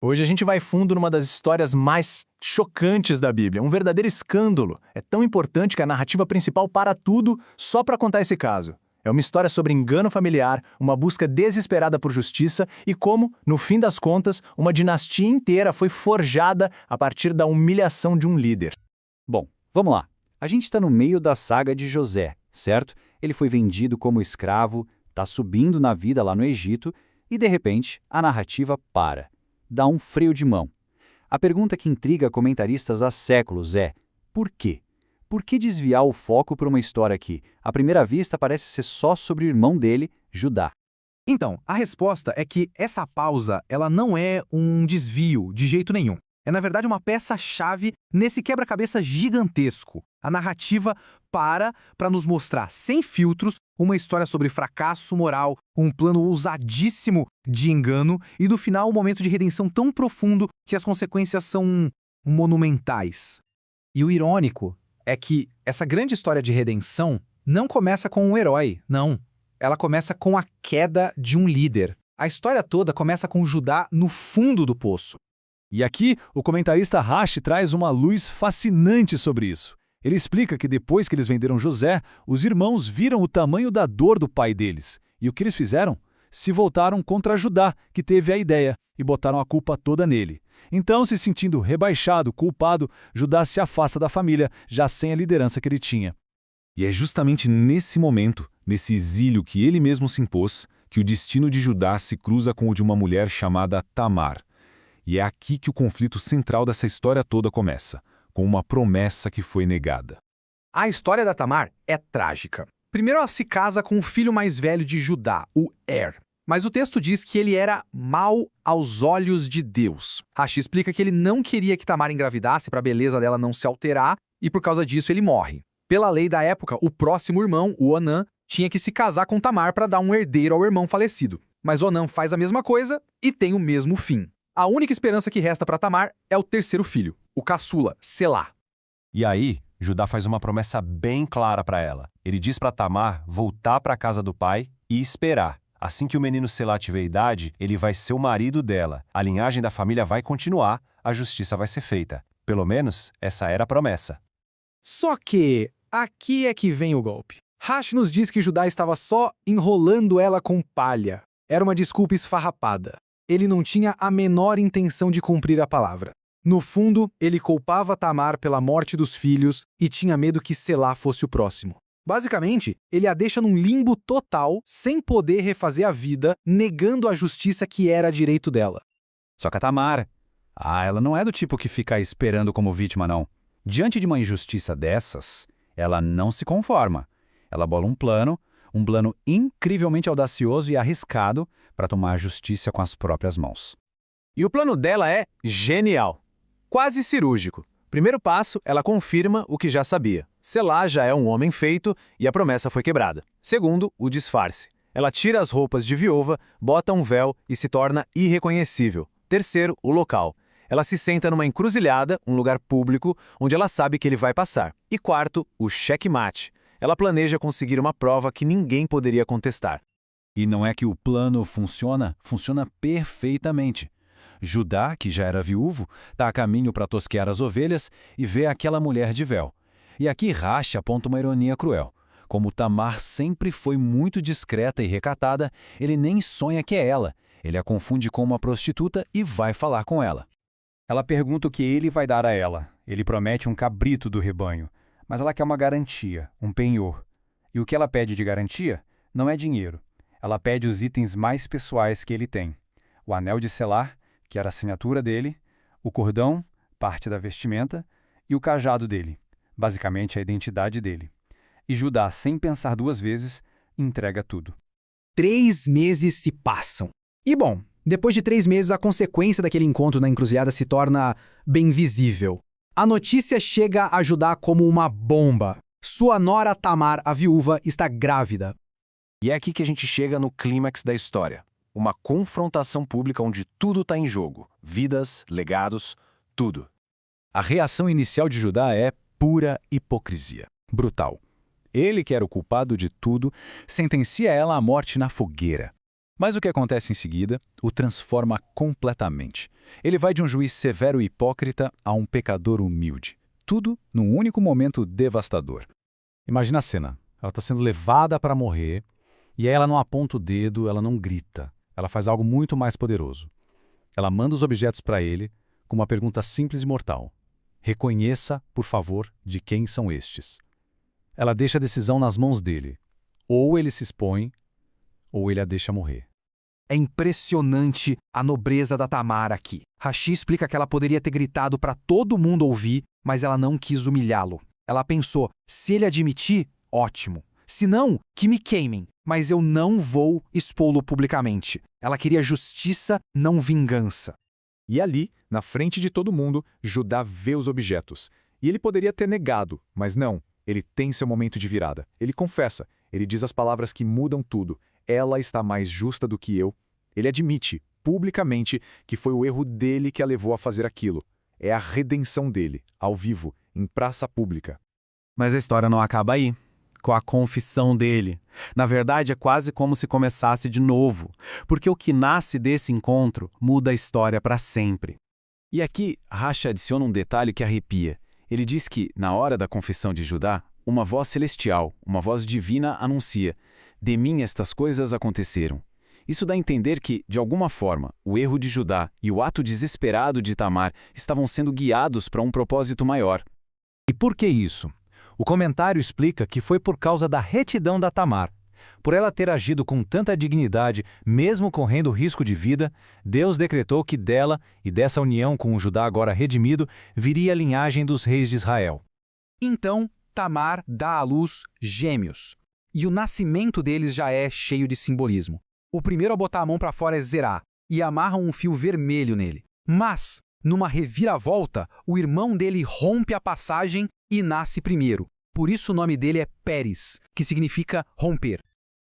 Hoje a gente vai fundo numa das histórias mais chocantes da Bíblia, um verdadeiro escândalo. É tão importante que a narrativa principal para tudo só para contar esse caso. É uma história sobre engano familiar, uma busca desesperada por justiça e como, no fim das contas, uma dinastia inteira foi forjada a partir da humilhação de um líder. Bom, vamos lá. A gente está no meio da saga de José, certo? Ele foi vendido como escravo, está subindo na vida lá no Egito e, de repente, a narrativa para. Dá um freio de mão. A pergunta que intriga comentaristas há séculos é: por quê? Por que desviar o foco para uma história que, à primeira vista, parece ser só sobre o irmão dele, Judá? Então, a resposta é que essa pausa, ela não é um desvio de jeito nenhum. É, na verdade, uma peça-chave nesse quebra-cabeça gigantesco. A narrativa para nos mostrar, sem filtros, uma história sobre fracasso moral, um plano ousadíssimo de engano e, do final, um momento de redenção tão profundo que as consequências são monumentais. E o irônico é que essa grande história de redenção não começa com um herói, não. Ela começa com a queda de um líder. A história toda começa com Judá no fundo do poço. E aqui, o comentarista Rashi traz uma luz fascinante sobre isso. Ele explica que depois que eles venderam José, os irmãos viram o tamanho da dor do pai deles. E o que eles fizeram? Se voltaram contra Judá, que teve a ideia, e botaram a culpa toda nele. Então, se sentindo rebaixado, culpado, Judá se afasta da família, já sem a liderança que ele tinha. E é justamente nesse momento, nesse exílio que ele mesmo se impôs, que o destino de Judá se cruza com o de uma mulher chamada Tamar. E é aqui que o conflito central dessa história toda começa, com uma promessa que foi negada. A história da Tamar é trágica. Primeiro ela se casa com o filho mais velho de Judá, o Mas o texto diz que ele era mau aos olhos de Deus. Rashi explica que ele não queria que Tamar engravidasse para a beleza dela não se alterar e por causa disso ele morre. Pela lei da época, o próximo irmão, o Onã, tinha que se casar com Tamar para dar um herdeiro ao irmão falecido. Mas Onã faz a mesma coisa e tem o mesmo fim. A única esperança que resta para Tamar é o terceiro filho, o caçula, Selá. E aí, Judá faz uma promessa bem clara para ela. Ele diz para Tamar voltar para a casa do pai e esperar. Assim que o menino Selá tiver idade, ele vai ser o marido dela. A linhagem da família vai continuar, a justiça vai ser feita. Pelo menos, essa era a promessa. Só que aqui é que vem o golpe. Rashi nos diz que Judá estava só enrolando ela com palha. Era uma desculpa esfarrapada. Ele não tinha a menor intenção de cumprir a palavra. No fundo, ele culpava Tamar pela morte dos filhos e tinha medo que Selá fosse o próximo. Basicamente, ele a deixa num limbo total, sem poder refazer a vida, negando a justiça que era direito dela. Só que a Tamar, ela não é do tipo que fica esperando como vítima, não. Diante de uma injustiça dessas, ela não se conforma. Ela bola um plano incrivelmente audacioso e arriscado para tomar a justiça com as próprias mãos. E o plano dela é genial, quase cirúrgico. Primeiro passo, ela confirma o que já sabia. Selá já é um homem feito e a promessa foi quebrada. Segundo, o disfarce. Ela tira as roupas de viúva, bota um véu e se torna irreconhecível. Terceiro, o local. Ela se senta numa encruzilhada, um lugar público, onde ela sabe que ele vai passar. E quarto, o checkmate. Ela planeja conseguir uma prova que ninguém poderia contestar. E não é que o plano funciona? Funciona perfeitamente. Judá, que já era viúvo, está a caminho para tosquear as ovelhas e vê aquela mulher de véu. E aqui Rashi aponta uma ironia cruel. Como Tamar sempre foi muito discreta e recatada, ele nem sonha que é ela. Ele a confunde com uma prostituta e vai falar com ela. Ela pergunta o que ele vai dar a ela. Ele promete um cabrito do rebanho. Mas ela quer uma garantia, um penhor. E o que ela pede de garantia não é dinheiro. Ela pede os itens mais pessoais que ele tem. O anel de selar, que era a assinatura dele, o cordão, parte da vestimenta, e o cajado dele, basicamente a identidade dele. E Judá, sem pensar duas vezes, entrega tudo. 3 meses se passam. E bom, depois de 3 meses, a consequência daquele encontro na encruzilhada se torna bem visível. A notícia chega a Judá como uma bomba. Sua nora Tamar, a viúva, está grávida. E é aqui que a gente chega no clímax da história. Uma confrontação pública onde tudo está em jogo. Vidas, legados, tudo. A reação inicial de Judá é pura hipocrisia. Brutal. Ele, que era o culpado de tudo, sentencia ela à morte na fogueira. Mas o que acontece em seguida o transforma completamente. Ele vai de um juiz severo e hipócrita a um pecador humilde. Tudo num único momento devastador. Imagina a cena. Ela está sendo levada para morrer, e aí ela não aponta o dedo, ela não grita. Ela faz algo muito mais poderoso. Ela manda os objetos para ele com uma pergunta simples e mortal. Reconheça, por favor, de quem são estes. Ela deixa a decisão nas mãos dele. Ou ele se expõe, ou ele a deixa morrer. É impressionante a nobreza da Tamar aqui. Rashi explica que ela poderia ter gritado para todo mundo ouvir, mas ela não quis humilhá-lo. Ela pensou, se ele admitir, ótimo. Se não, que me queimem, mas eu não vou expô-lo publicamente. Ela queria justiça, não vingança. E ali, na frente de todo mundo, Judá vê os objetos. E ele poderia ter negado, mas não. Ele tem seu momento de virada. Ele confessa. Ele diz as palavras que mudam tudo. Ela está mais justa do que eu. Ele admite, publicamente, que foi o erro dele que a levou a fazer aquilo. É a redenção dele, ao vivo, em praça pública. Mas a história não acaba aí, com a confissão dele. Na verdade, é quase como se começasse de novo, porque o que nasce desse encontro muda a história para sempre. E aqui, Rashi adiciona um detalhe que arrepia. Ele diz que, na hora da confissão de Judá, uma voz celestial, uma voz divina anuncia: de mim estas coisas aconteceram. Isso dá a entender que, de alguma forma, o erro de Judá e o ato desesperado de Tamar estavam sendo guiados para um propósito maior. E por que isso? O comentário explica que foi por causa da retidão da Tamar. Por ela ter agido com tanta dignidade, mesmo correndo risco de vida, Deus decretou que dela e dessa união com o Judá agora redimido, viria a linhagem dos reis de Israel. Então, Tamar dá à luz gêmeos. E o nascimento deles já é cheio de simbolismo. O primeiro a botar a mão para fora é Zerá, e amarram um fio vermelho nele. Mas, numa reviravolta, o irmão dele rompe a passagem e nasce primeiro. Por isso o nome dele é Pérez, que significa romper.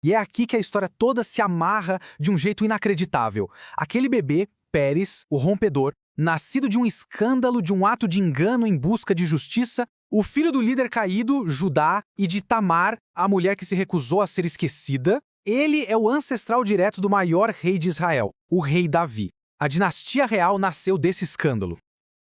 E é aqui que a história toda se amarra de um jeito inacreditável. Aquele bebê, Pérez, o rompedor, nascido de um escândalo, de um ato de engano em busca de justiça, o filho do líder caído, Judá, e de Tamar, a mulher que se recusou a ser esquecida, ele é o ancestral direto do maior rei de Israel, o rei Davi. A dinastia real nasceu desse escândalo.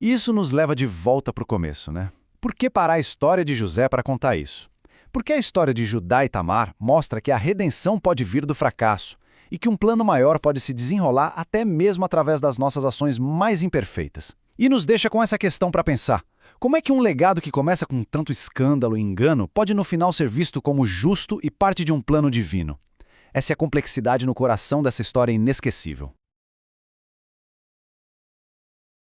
Isso nos leva de volta para o começo, né? Por que parar a história de José para contar isso? Porque a história de Judá e Tamar mostra que a redenção pode vir do fracasso e que um plano maior pode se desenrolar até mesmo através das nossas ações mais imperfeitas. E nos deixa com essa questão para pensar. Como é que um legado que começa com tanto escândalo e engano pode no final ser visto como justo e parte de um plano divino? Essa é a complexidade no coração dessa história inesquecível.